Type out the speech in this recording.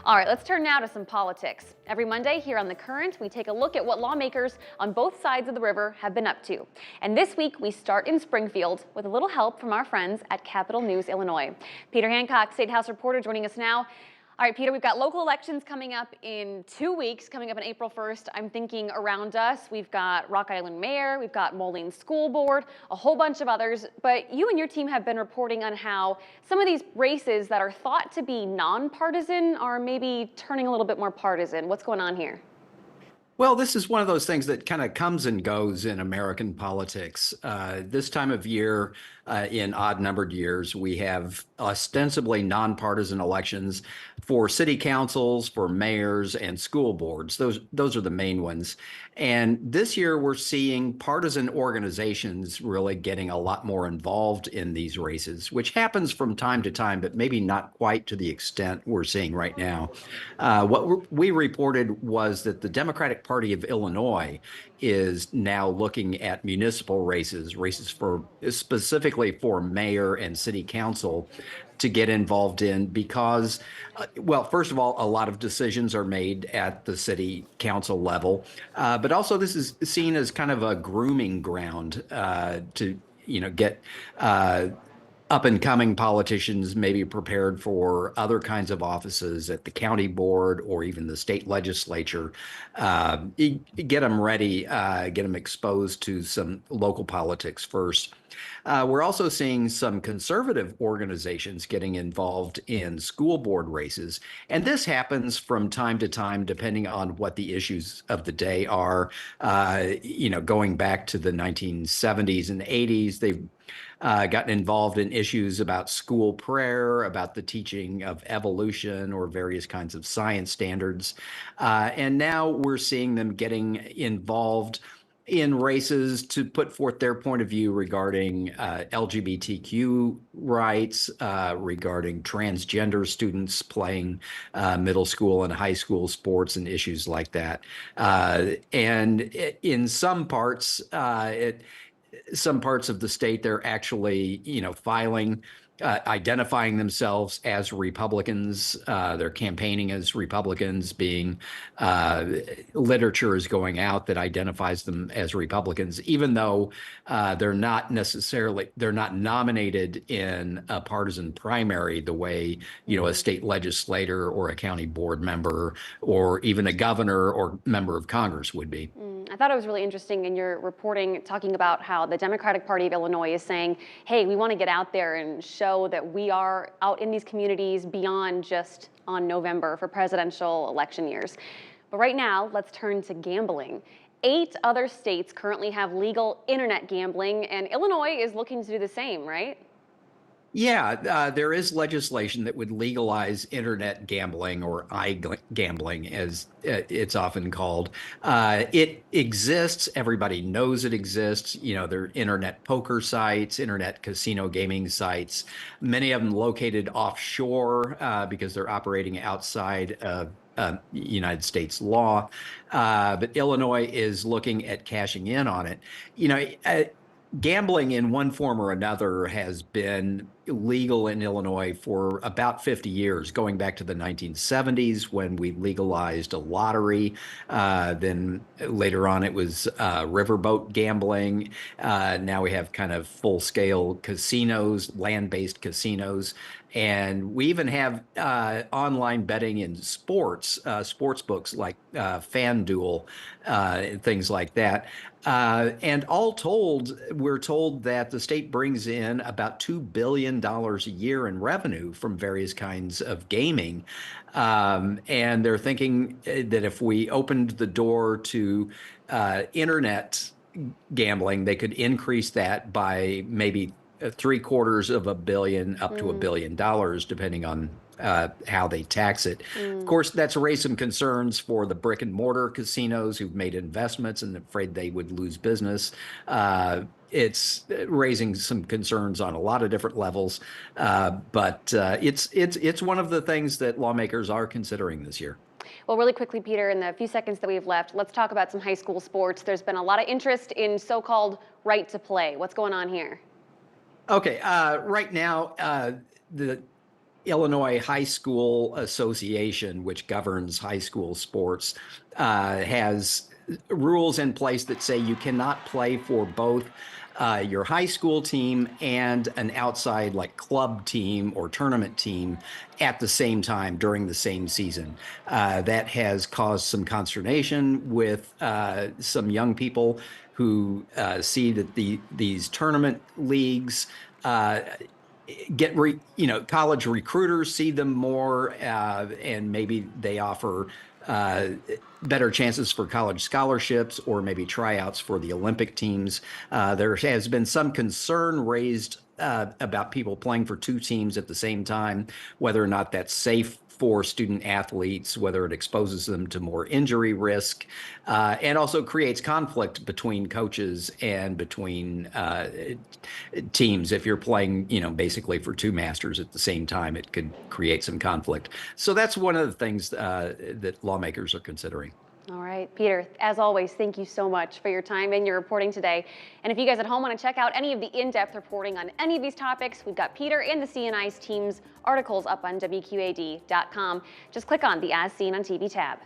All right, let's turn now to some politics. Every Monday here on The Current, we take a look at what lawmakers on both sides of the river have been up to. And this week, we start in Springfield with a little help from our friends at Capitol News, Illinois. Peter Hancock, State House reporter, joining us now. All right, Peter, we've got local elections coming up in 2 weeks, coming up on April 1st. I'm thinking around us, we've got Rock Island Mayor, we've got Moline School Board, a whole bunch of others. But you and your team have been reporting on how some of these races that are thought to be nonpartisan are maybe turning a little bit more partisan. What's going on here? Well, this is one of those things that kind of comes and goes in American politics. This time of year, in odd-numbered years, we have ostensibly nonpartisan elections for city councils, for mayors, and school boards. Those are the main ones. And this year, we're seeing partisan organizations really getting a lot more involved in these races, which happens from time to time, but maybe not quite to the extent we're seeing right now. What we reported was that the Democratic Party of Illinois is now looking at municipal races for specifically for mayor and city council to get involved in because, well, first of all, a lot of decisions are made at the city council level, but also this is seen as kind of a grooming ground to, get up and coming politicians maybe prepared for other kinds of offices at the county board or even the state legislature. Get them ready, get them exposed to some local politics first. We're also seeing some conservative organizations getting involved in school board races. And this happens from time to time, depending on what the issues of the day are. Going back to the 1970s and 80s, they've gotten involved in issues about school prayer, about the teaching of evolution or various kinds of science standards. And now we're seeing them getting involved in races to put forth their point of view regarding LGBTQ rights, regarding transgender students playing middle school and high school sports and issues like that. And in some parts of the state, they're actually, filing, identifying themselves as Republicans. They're campaigning as Republicans, being literature is going out that identifies them as Republicans, even though they're not nominated in a partisan primary the way, a state legislator or a county board member or even a governor or member of Congress would be. I thought it was really interesting in your reporting talking about how the Democratic Party of Illinois is saying, hey, we want to get out there and show that we are out in these communities beyond just on November for presidential election years. But right now, let's turn to gambling. 8 other states currently have legal internet gambling, and Illinois is looking to do the same, right? Yeah, there is legislation that would legalize internet gambling or iGambling, as it's often called. It exists. Everybody knows it exists. There are internet poker sites, internet casino gaming sites, many of them located offshore because they're operating outside of United States law. But Illinois is looking at cashing in on it. Gambling in one form or another has been legal in Illinois for about 50 years, going back to the 1970s when we legalized a lottery. Then later on, it was riverboat gambling. Now we have kind of full-scale casinos, land-based casinos. And we even have online betting in sports books like FanDuel, things like that. And all told, we're told that the state brings in about $2 billion a year in revenue from various kinds of gaming. And they're thinking that if we opened the door to internet gambling, they could increase that by maybe $750 million up to $1 billion, depending on how they tax it. Of course, that's raised some concerns for the brick and mortar casinos who've made investments and afraid they would lose business. It's raising some concerns on a lot of different levels, but it's one of the things that lawmakers are considering this year. Well, really quickly, Peter, in the few seconds that we have left, let's talk about some high school sports. There's been a lot of interest in so-called right to play. What's going on here? Okay, right now, the Illinois High School Association, which governs high school sports, has rules in place that say you cannot play for both your high school team and an outside like club team or tournament team at the same time during the same season. That has caused some consternation with some young people who see that these tournament leagues college recruiters see them more, and maybe they offer better chances for college scholarships or maybe tryouts for the Olympic teams. There has been some concern raised about people playing for two teams at the same time, whether or not that's safe for student athletes, whether it exposes them to more injury risk, and also creates conflict between coaches and between teams. If you're playing, basically for two masters at the same time, it could create some conflict. So that's one of the things that lawmakers are considering. All right, Peter, as always, thank you so much for your time and your reporting today. And if you guys at home want to check out any of the in-depth reporting on any of these topics, we've got Peter and the CNI's team's articles up on WQAD.com. Just click on the As Seen on TV tab.